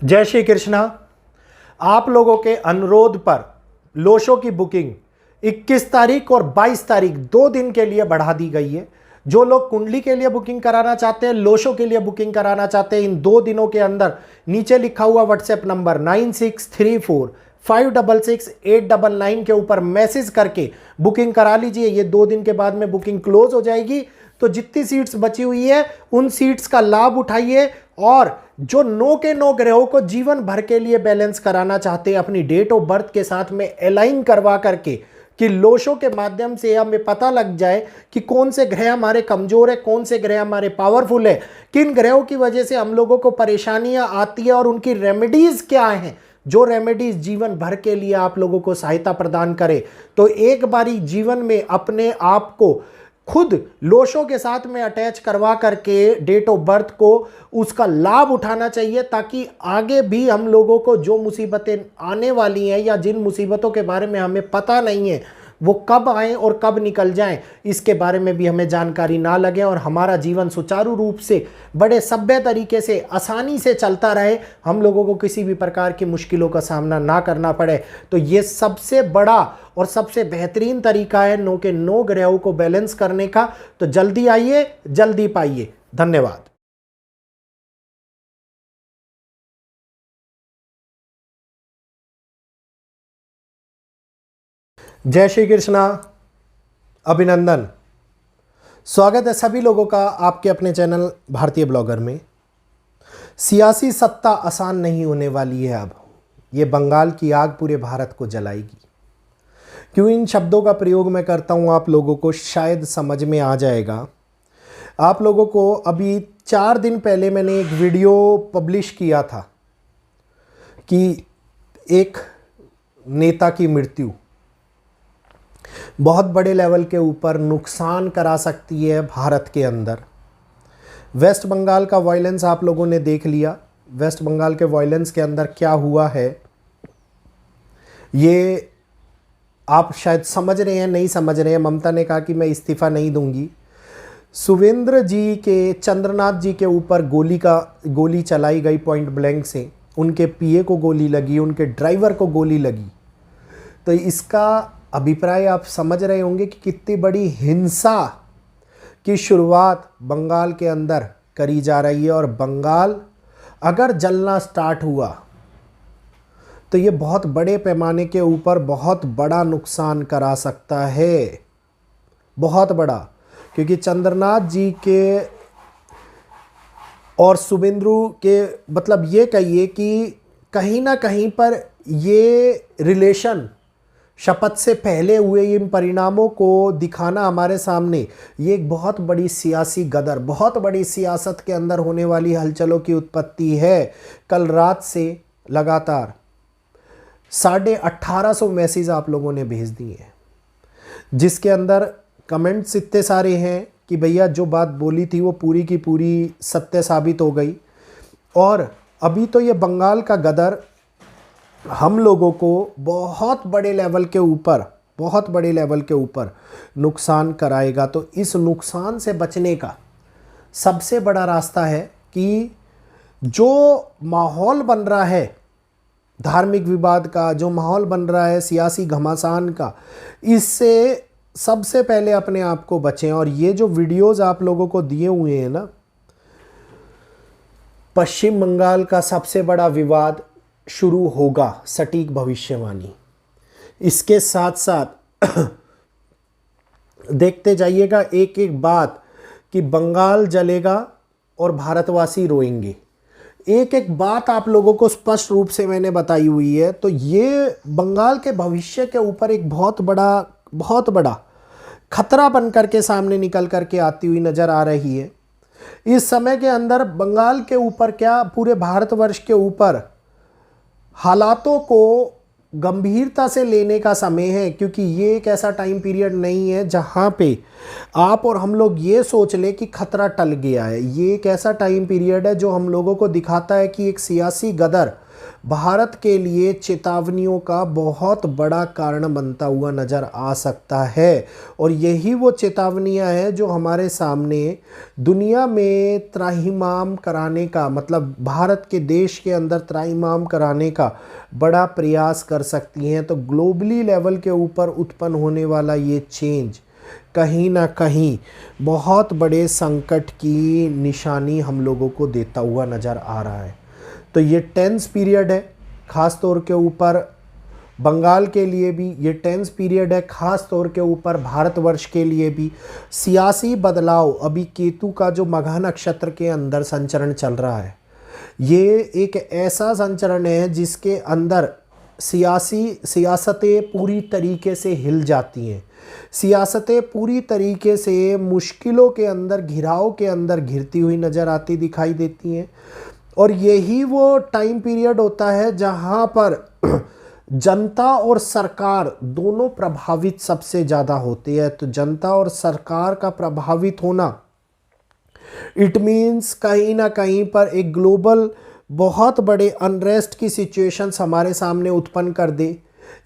जय श्री कृष्णा। आप लोगों के अनुरोध पर लोशो की बुकिंग 21 तारीख और 22 तारीख 2 दिन के लिए बढ़ा दी गई है। जो लोग कुंडली के लिए बुकिंग कराना चाहते हैं, लोशो के लिए बुकिंग कराना चाहते हैं, इन 2 दिनों के अंदर नीचे लिखा हुआ व्हाट्सएप नंबर 9634566899 के ऊपर मैसेज करके बुकिंग करा लीजिए। ये 2 दिन के बाद में बुकिंग क्लोज हो जाएगी। तो जितनी सीट्स बची हुई है उन सीट्स का लाभ उठाइए। और जो 9 के 9 ग्रहों को जीवन भर के लिए बैलेंस कराना चाहते हैं अपनी डेट ऑफ बर्थ के साथ में अलाइन करवा करके, कि लोशो के माध्यम से हमें पता लग जाए कि कौन से ग्रह हमारे कमजोर है, कौन से ग्रह हमारे पावरफुल है, किन ग्रहों की वजह से हम लोगों को परेशानियां आती है और उनकी रेमेडीज क्या हैं, जो रेमेडीज जीवन भर के लिए आप लोगों को सहायता प्रदान करे। तो एक बारी जीवन में अपने आप को खुद लोशो के साथ में अटैच करवा करके डेट ऑफ बर्थ को उसका लाभ उठाना चाहिए, ताकि आगे भी हम लोगों को जो मुसीबतें आने वाली हैं या जिन मुसीबतों के बारे में हमें पता नहीं है वो कब आए और कब निकल जाएं, इसके बारे में भी हमें जानकारी ना लगे और हमारा जीवन सुचारू रूप से बड़े सभ्य तरीके से आसानी से चलता रहे, हम लोगों को किसी भी प्रकार की मुश्किलों का सामना ना करना पड़े। तो ये सबसे बड़ा और सबसे बेहतरीन तरीका है 9 के 9 ग्रहों को बैलेंस करने का। तो जल्दी आइए, जल्दी पाइए। धन्यवाद। जय श्री कृष्णा। अभिनंदन, स्वागत है सभी लोगों का आपके अपने चैनल भारतीय ब्लॉगर में। सियासी सत्ता आसान नहीं होने वाली है। अब ये बंगाल की आग पूरे भारत को जलाएगी। क्यों इन शब्दों का प्रयोग मैं करता हूँ आप लोगों को शायद समझ में आ जाएगा। आप लोगों को अभी 4 दिन पहले मैंने एक वीडियो पब्लिश किया था कि एक नेता की मृत्यु बहुत बड़े लेवल के ऊपर नुकसान करा सकती है भारत के अंदर। वेस्ट बंगाल का वायलेंस आप लोगों ने देख लिया। वेस्ट बंगाल के वायलेंस के अंदर क्या हुआ है ये आप शायद समझ रहे हैं, नहीं समझ रहे हैं। ममता ने कहा कि मैं इस्तीफ़ा नहीं दूंगी। सुवेंद्र जी के, चंद्रनाथ जी के ऊपर गोली चलाई गई पॉइंट ब्लैंक से। उनके पीए को गोली लगी, उनके ड्राइवर को गोली लगी। तो इसका अभिप्राय आप समझ रहे होंगे कि कितनी बड़ी हिंसा की शुरुआत बंगाल के अंदर करी जा रही है। और बंगाल अगर जलना स्टार्ट हुआ तो ये बहुत बड़े पैमाने के ऊपर बहुत बड़ा नुकसान करा सकता है, बहुत बड़ा। क्योंकि चंद्रनाथ जी के और शुभेंदु के, मतलब ये कहिए कि कहीं ना कहीं पर ये रिलेशन शपथ से पहले हुए इन परिणामों को दिखाना हमारे सामने, ये एक बहुत बड़ी सियासी गदर, बहुत बड़ी सियासत के अंदर होने वाली हलचलों की उत्पत्ति है। कल रात से लगातार 1850 मैसेज आप लोगों ने भेज दिए हैं, जिसके अंदर कमेंट्स इतने सारे हैं कि भैया जो बात बोली थी वो पूरी की पूरी सत्य साबित हो गई। और अभी तो ये बंगाल का गदर हम लोगों को बहुत बड़े लेवल के ऊपर नुकसान कराएगा। तो इस नुकसान से बचने का सबसे बड़ा रास्ता है कि जो माहौल बन रहा है धार्मिक विवाद का, जो माहौल बन रहा है सियासी घमासान का, इससे सबसे पहले अपने आप को बचें। और ये जो वीडियोस आप लोगों को दिए हुए हैं ना, पश्चिम बंगाल का सबसे बड़ा विवाद शुरू होगा, सटीक भविष्यवाणी। इसके साथ साथ देखते जाइएगा एक एक बात कि बंगाल जलेगा और भारतवासी रोएंगे। एक एक बात आप लोगों को स्पष्ट रूप से मैंने बताई हुई है। तो ये बंगाल के भविष्य के ऊपर एक बहुत बड़ा खतरा बन करके सामने निकल करके आती हुई नज़र आ रही है। इस समय के अंदर बंगाल के ऊपर क्या, पूरे भारतवर्ष के ऊपर हालातों को गंभीरता से लेने का समय है। क्योंकि ये एक ऐसा टाइम पीरियड नहीं है जहाँ पे आप और हम लोग ये सोच लें कि खतरा टल गया है। ये एक ऐसा टाइम पीरियड है जो हम लोगों को दिखाता है कि एक सियासी गदर भारत के लिए चेतावनियों का बहुत बड़ा कारण बनता हुआ नज़र आ सकता है। और यही वो चेतावनियां हैं जो हमारे सामने दुनिया में त्राहिमाम कराने का, मतलब भारत के देश के अंदर त्राहिमाम कराने का बड़ा प्रयास कर सकती हैं। तो ग्लोबली लेवल के ऊपर उत्पन्न होने वाला ये चेंज कहीं ना कहीं बहुत बड़े संकट की निशानी हम लोगों को देता हुआ नज़र आ रहा है। तो ये टेंस पीरियड है ख़ास तौर के ऊपर बंगाल के लिए भी, ये टेंस पीरियड है ख़ास तौर के ऊपर भारतवर्ष के लिए भी। सियासी बदलाव, अभी केतु का जो मघा नक्षत्र के अंदर संचरण चल रहा है, ये एक ऐसा संचरण है जिसके अंदर सियासतें पूरी तरीके से हिल जाती हैं। सियासतें पूरी तरीके से मुश्किलों के अंदर, घिराव के अंदर घिरती हुई नज़र आती दिखाई देती हैं। और यही वो टाइम पीरियड होता है जहाँ पर जनता और सरकार दोनों प्रभावित सबसे ज़्यादा होती है। तो जनता और सरकार का प्रभावित होना, इट मीन्स कहीं ना कहीं पर एक ग्लोबल बहुत बड़े अनरेस्ट की सिचुएशंस हमारे सामने उत्पन्न कर दे,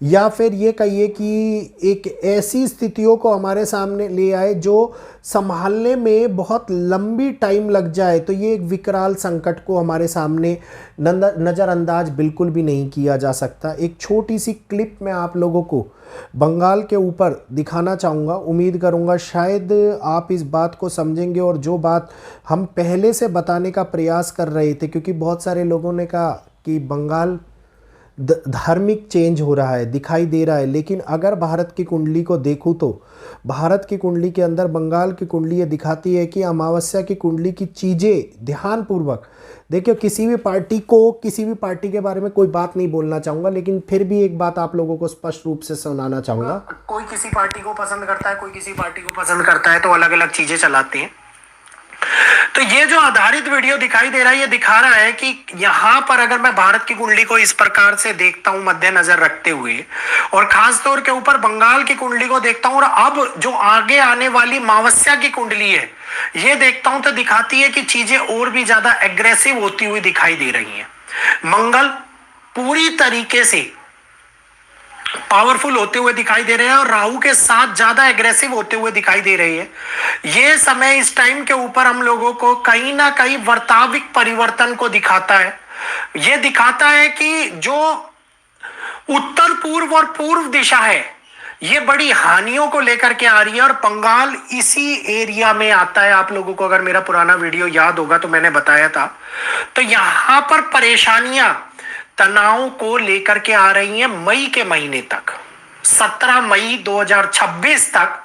या फिर ये कहिए कि एक ऐसी स्थितियों को हमारे सामने ले आए जो संभालने में बहुत लंबी टाइम लग जाए। तो ये एक विकराल संकट को हमारे सामने नज़रअंदाज बिल्कुल भी नहीं किया जा सकता। एक छोटी सी क्लिप मैं आप लोगों को बंगाल के ऊपर दिखाना चाहूँगा। उम्मीद करूँगा शायद आप इस बात को समझेंगे, और जो बात हम पहले से बताने का प्रयास कर रहे थे, क्योंकि बहुत सारे लोगों ने कहा कि बंगाल धार्मिक चेंज हो रहा है, दिखाई दे रहा है, लेकिन अगर भारत की कुंडली को देखूं तो भारत की कुंडली के अंदर बंगाल की कुंडली ये दिखाती है कि अमावस्या की कुंडली की चीज़ें ध्यानपूर्वक देखिए। किसी भी पार्टी के बारे में कोई बात नहीं बोलना चाहूँगा, लेकिन फिर भी एक बात आप लोगों को स्पष्ट रूप से सुनाना चाहूँगा। कोई किसी पार्टी को पसंद करता है, कोई किसी पार्टी को पसंद करता है, तो अलग अलग चीज़ें चलाते हैं। तो ये जो आधारित वीडियो दिखाई दे रहा है, ये दिखा रहा है कि यहां पर अगर मैं भारत की कुंडली को इस प्रकार से देखता हूं मद्देनजर रखते हुए, और खास तौर के ऊपर बंगाल की कुंडली को देखता हूं, और अब जो आगे आने वाली अमावस्या की कुंडली है ये देखता हूं, तो दिखाती है कि चीजें और भी ज्यादा एग्रेसिव होती हुई दिखाई दे रही हैं। मंगल पूरी तरीके से पावरफुल होते हुए दिखाई दे रहे हैं, और राहु के साथ ज्यादा एग्रेसिव होते हुए दिखाई दे रही है। यह समय इस टाइम के ऊपर हम लोगों को कहीं ना कहीं वर्ताविक परिवर्तन को दिखाता है। यह दिखाता है कि जो उत्तर पूर्व और पूर्व दिशा है ये बड़ी हानियों को लेकर के आ रही है, और बंगाल इसी एरिया में आता है। आप लोगों को अगर मेरा पुराना वीडियो याद होगा तो मैंने बताया था। तो यहां पर परेशानियां, तनाव को लेकर के आ रही हैं मई के महीने तक। 17 मई 2026 तक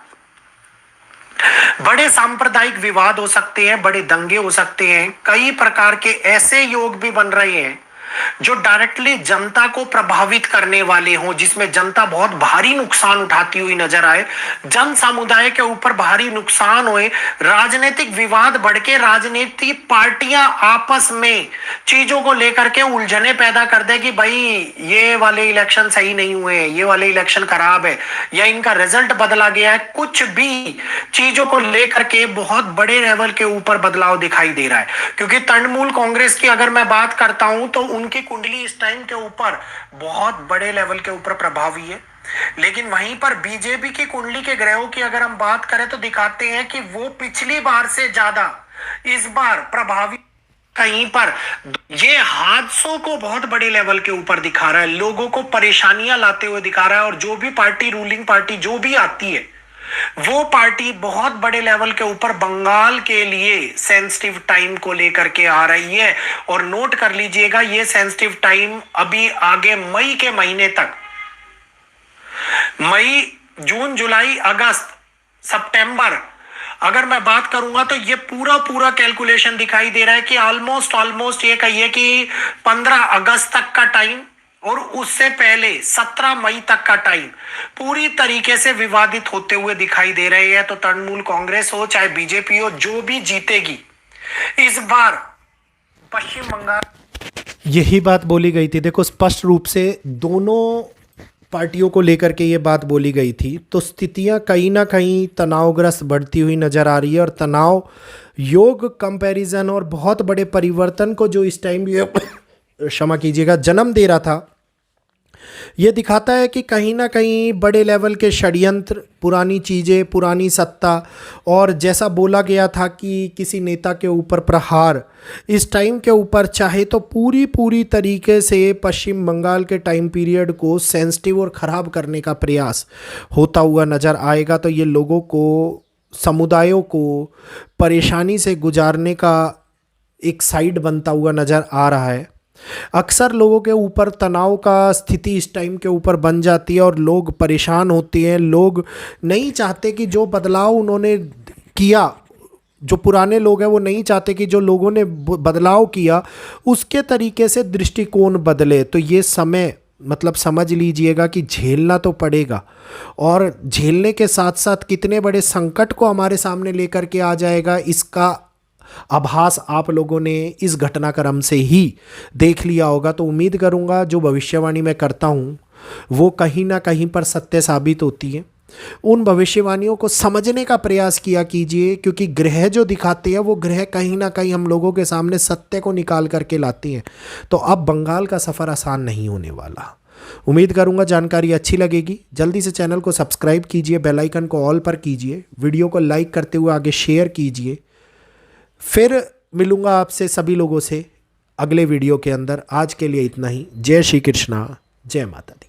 बड़े सांप्रदायिक विवाद हो सकते हैं, बड़े दंगे हो सकते हैं, कई प्रकार के ऐसे योग भी बन रहे हैं जो डायरेक्टली जनता को प्रभावित करने वाले हों, जिसमें जनता बहुत भारी नुकसान उठाती हुई नजर आए, जन समुदाय के ऊपर भारी नुकसान हुए, राजनीतिक विवाद बढ़ के राजनीतिक पार्टियां आपस में चीजों को लेकर के उलझने पैदा कर दे कि भाई ये वाले इलेक्शन सही नहीं हुए, ये वाले इलेक्शन खराब है, या इनका रिजल्ट बदला गया है। कुछ भी चीजों को लेकर के बहुत बड़े लेवल के ऊपर बदलाव दिखाई दे रहा है, क्योंकि तृणमूल कांग्रेस की अगर मैं बात करता हूं तो उनकी कुंडली इस टाइम के ऊपर बहुत बड़े लेवल के ऊपर प्रभावी है। लेकिन वहीं पर बीजेपी की कुंडली के ग्रहों की अगर हम बात करें तो दिखाते हैं कि वो पिछली बार से ज्यादा इस बार प्रभावी, कहीं पर ये हादसों को बहुत बड़े लेवल के ऊपर दिखा रहा है, लोगों को परेशानियां लाते हुए दिखा रहा है। और जो भी पार्टी, रूलिंग पार्टी जो भी आती है, वो पार्टी बहुत बड़े लेवल के ऊपर बंगाल के लिए सेंसिटिव टाइम को लेकर के आ रही है। और नोट कर लीजिएगा, ये सेंसिटिव टाइम अभी आगे मई के महीने तक, मई, जून, जुलाई, अगस्त, सितंबर, अगर मैं बात करूंगा तो ये पूरा कैलकुलेशन दिखाई दे रहा है कि ऑलमोस्ट ये कहिए कि 15 अगस्त तक का टाइम, और उससे पहले 17 मई तक का टाइम पूरी तरीके से विवादित होते हुए दिखाई दे रहे हैं। तो तृणमूल कांग्रेस हो चाहे बीजेपी हो, जो भी जीतेगी इस बार पश्चिम बंगाल, यही बात बोली गई थी। देखो स्पष्ट रूप से दोनों पार्टियों को लेकर के ये बात बोली गई थी। तो स्थितियां कहीं ना कहीं तनावग्रस्त बढ़ती हुई नज़र आ रही है, और तनाव योग कंपैरिजन और बहुत बड़े परिवर्तन को जो इस टाइम क्षमा कीजिएगा, जन्म दे रहा था। ये दिखाता है कि कहीं ना कहीं बड़े लेवल के षड्यंत्र, पुरानी चीज़ें, पुरानी सत्ता, और जैसा बोला गया था कि किसी नेता के ऊपर प्रहार, इस टाइम के ऊपर चाहे तो पूरी तरीके से पश्चिम बंगाल के टाइम पीरियड को सेंसिटिव और ख़राब करने का प्रयास होता हुआ नज़र आएगा। तो ये लोगों को, समुदायों को परेशानी से गुजारने का एक साइड बनता हुआ नज़र आ रहा है। अक्सर लोगों के ऊपर तनाव का स्थिति इस टाइम के ऊपर बन जाती है और लोग परेशान होते हैं। लोग नहीं चाहते कि जो बदलाव उन्होंने किया, जो पुराने लोग हैं वो नहीं चाहते कि जो लोगों ने बदलाव किया उसके तरीके से दृष्टिकोण बदले। तो ये समय, मतलब समझ लीजिएगा कि झेलना तो पड़ेगा, और झेलने के साथ साथ कितने बड़े संकट को हमारे सामने लेकर के आ जाएगा, इसका आभास आप लोगों ने इस घटनाक्रम से ही देख लिया होगा। तो उम्मीद करूंगा जो भविष्यवाणी मैं करता हूं वो कहीं ना कहीं पर सत्य साबित होती है। उन भविष्यवाणियों को समझने का प्रयास किया कीजिए, क्योंकि ग्रह जो दिखाते हैं वो ग्रह कहीं ना कहीं हम लोगों के सामने सत्य को निकाल करके लाते हैं। तो अब बंगाल का सफ़र आसान नहीं होने वाला। उम्मीद करूंगा जानकारी अच्छी लगेगी। जल्दी से चैनल को सब्सक्राइब कीजिए, बेल आइकन को ऑल पर कीजिए, वीडियो को लाइक करते हुए आगे शेयर कीजिए। फिर मिलूंगा आपसे सभी लोगों से अगले वीडियो के अंदर। आज के लिए इतना ही। जय श्री कृष्णा, जय माता दी।